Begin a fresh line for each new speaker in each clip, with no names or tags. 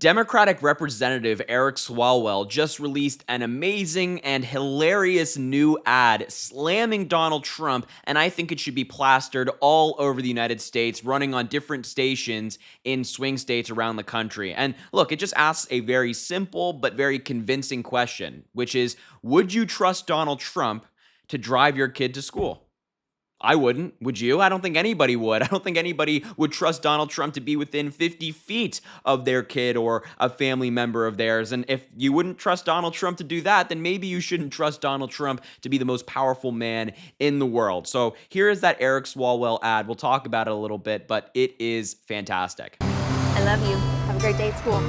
Democratic Representative Eric Swalwell just released an amazing and hilarious new ad slamming Donald Trump, and I think it should be plastered all over the United States, running on different stations in swing states around the country. And look, it just asks a very simple but very convincing question, which is, would you trust Donald Trump to drive your kid to school? I wouldn't. Would you? I don't think anybody would. I don't think anybody would trust Donald Trump to be within 50 feet of their kid or a family member of theirs. And if you wouldn't trust Donald Trump to do that, then maybe you shouldn't trust Donald Trump to be the most powerful man in the world. So here is that Eric Swalwell ad. We'll talk about it a little bit, but it is fantastic.
I love you. Have a great day at school.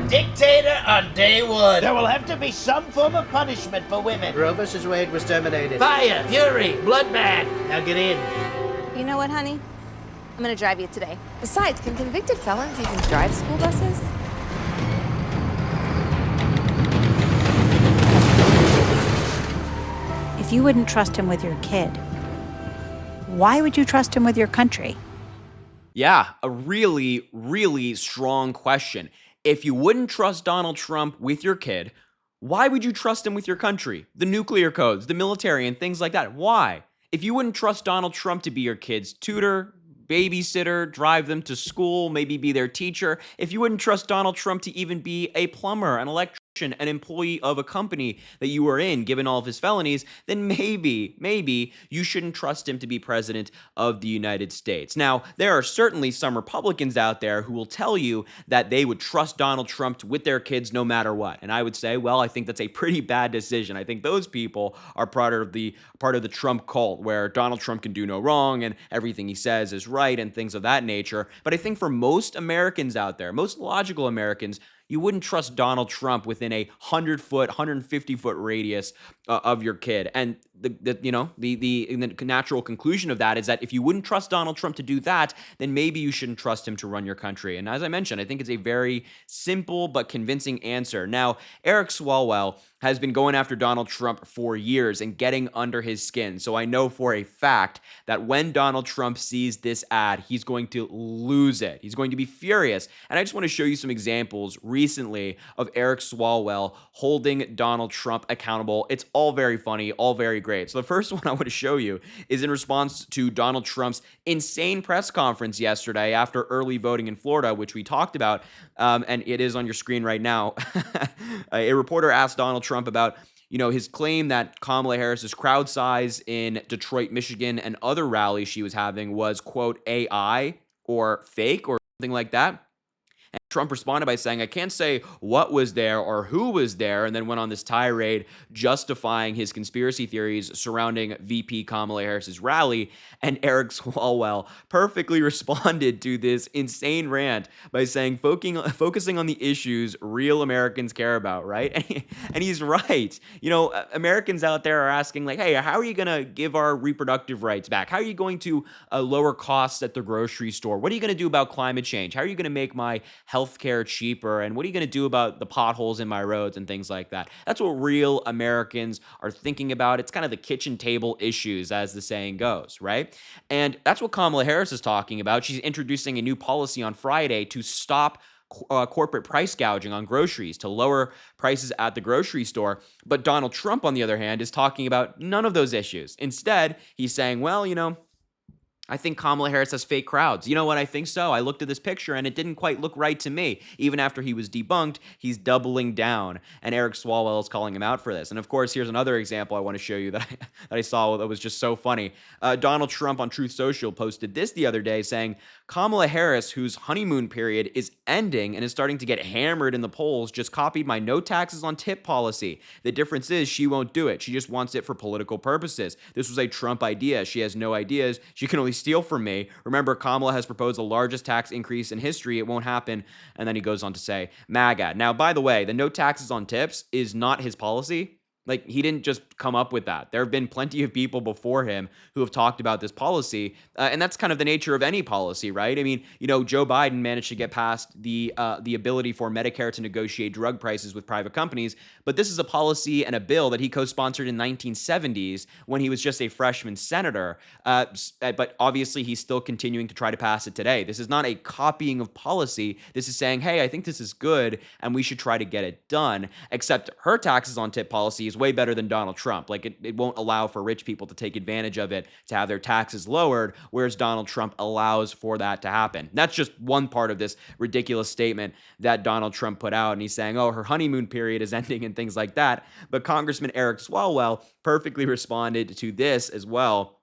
Dictator on day one.
There will have to be some form of punishment for women.
Roe vs. Wade was terminated. Fire, fury, bloodbath. Now get in.
You know what, honey? I'm gonna drive you today.
Besides, can convicted felons even drive school buses?
If you wouldn't trust him with your kid, why would you trust him with your country?
Yeah, a really, really strong question. If you wouldn't trust Donald Trump with your kid, why would you trust him with your country? The nuclear codes, the military, and things like that. Why? If you wouldn't trust Donald Trump to be your kid's tutor, babysitter, drive them to school, maybe be their teacher, if you wouldn't trust Donald Trump to even be a plumber, an electrician, an employee of a company that you were in, given all of his felonies, then maybe you shouldn't trust him to be president of the United States. Now, there are certainly some Republicans out there who will tell you that they would trust Donald Trump with their kids no matter what. And I would say, well, I think that's a pretty bad decision. I think those people are part of the Trump cult, where Donald Trump can do no wrong and everything he says is right and things of that nature. But I think for most Americans out there, most logical Americans, you wouldn't trust Donald Trump within a 100-foot, 150-foot radius of your kid. And the natural conclusion of that is that if you wouldn't trust Donald Trump to do that, then maybe you shouldn't trust him to run your country. And as I mentioned, I think it's a very simple but convincing answer. Now, Eric Swalwell has been going after Donald Trump for years and getting under his skin. So I know for a fact that when Donald Trump sees this ad, he's going to lose it. He's going to be furious. And I just want to show you some examples recently of Eric Swalwell holding Donald Trump accountable. It's all very funny, all very great. So the first one I want to show you is in response to Donald Trump's insane press conference yesterday after early voting in Florida, which we talked about, and it is on your screen right now. A reporter asked Donald Trump about his claim that Kamala Harris's crowd size in Detroit, Michigan, and other rallies she was having was, quote, AI or fake or something like that. And Trump responded by saying, I can't say what was there or who was there, and then went on this tirade justifying his conspiracy theories surrounding VP Kamala Harris's rally. And Eric Swalwell perfectly responded to this insane rant by saying, focusing on the issues real Americans care about, right? And he's right. Americans out there are asking, like, hey, how are you going to give our reproductive rights back? How are you going to lower costs at the grocery store? What are you going to do about climate change? How are you going to make my healthcare cheaper? And what are you going to do about the potholes in my roads and things like that? That's what real Americans are thinking about. It's kind of the kitchen table issues, as the saying goes, right? And that's what Kamala Harris is talking about. She's introducing a new policy on Friday to stop corporate price gouging on groceries, to lower prices at the grocery store. But Donald Trump, on the other hand, is talking about none of those issues. Instead, he's saying, well, I think Kamala Harris has fake crowds. You know what? I think so. I looked at this picture and it didn't quite look right to me. Even after he was debunked, he's doubling down. And Eric Swalwell is calling him out for this. And of course, here's another example I want to show you that I saw that was just so funny. Donald Trump on Truth Social posted this the other day saying, Kamala Harris, whose honeymoon period is ending and is starting to get hammered in the polls, just copied my no taxes on tip policy. The difference is she won't do it. She just wants it for political purposes. This was a Trump idea. She has no ideas. She can only steal from me. Remember, Kamala has proposed the largest tax increase in history. It won't happen. And then he goes on to say, MAGA. Now, by the way, the no taxes on tips is not his policy. Like, he didn't just come up with that. There have been plenty of people before him who have talked about this policy, and that's kind of the nature of any policy, right? I mean, Joe Biden managed to get past the ability for Medicare to negotiate drug prices with private companies, but this is a policy and a bill that he co-sponsored in 1970s when he was just a freshman senator. But obviously, he's still continuing to try to pass it today. This is not a copying of policy. This is saying, hey, I think this is good, and we should try to get it done. Except her taxes on tip policy is way better than Donald Trump. Like, it won't allow for rich people to take advantage of it to have their taxes lowered, whereas Donald Trump allows for that to happen. That's just one part of this ridiculous statement that Donald Trump put out, and he's saying, oh, her honeymoon period is ending and things like that. But Congressman Eric Swalwell perfectly responded to this as well,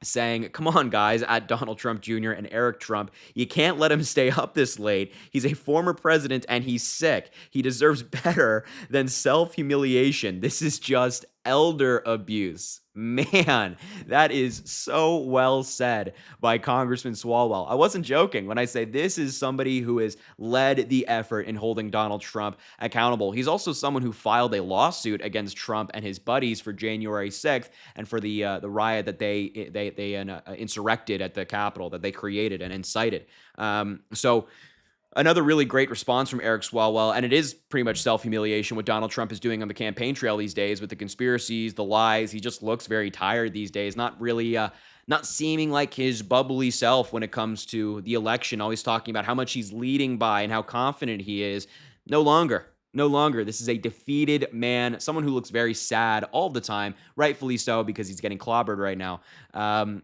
saying, come on, guys, at Donald Trump Jr. and Eric Trump, you can't let him stay up this late. He's a former president and he's sick. He deserves better than self-humiliation. This is just elder abuse. Man, that is so well said by Congressman Swalwell. I wasn't joking when I say this is somebody who has led the effort in holding Donald Trump accountable. He's also someone who filed a lawsuit against Trump and his buddies for January 6th and for the riot that they insurrected at the Capitol, that they created and incited. So another really great response from Eric Swalwell, and it is pretty much self-humiliation what Donald Trump is doing on the campaign trail these days with the conspiracies, the lies. He just looks very tired these days, not really, not seeming like his bubbly self when it comes to the election, always talking about how much he's leading by and how confident he is. No longer. No longer. This is a defeated man, someone who looks very sad all the time, rightfully so, because he's getting clobbered right now.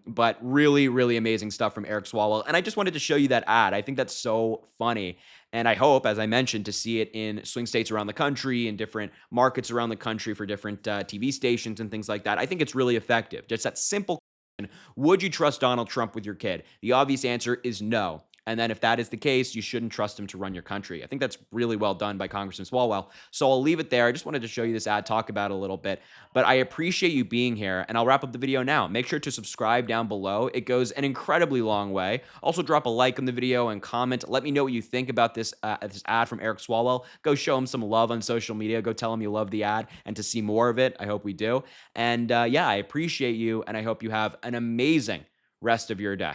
But really, really amazing stuff from Eric Swalwell. And I just wanted to show you that ad. I think that's so funny. And I hope, as I mentioned, to see it in swing states around the country, in different markets around the country for different TV stations and things like that. I think it's really effective. Just that simple question, would you trust Donald Trump with your kid? The obvious answer is no. And then if that is the case, you shouldn't trust him to run your country. I think that's really well done by Congressman Swalwell. So I'll leave it there. I just wanted to show you this ad, talk about it a little bit. But I appreciate you being here, and I'll wrap up the video now. Make sure to subscribe down below. It goes an incredibly long way. Also, drop a like on the video and comment. Let me know what you think about this ad from Eric Swalwell. Go show him some love on social media. Go tell him you love the ad, and to see more of it, I hope we do. And yeah, I appreciate you, and I hope you have an amazing rest of your day.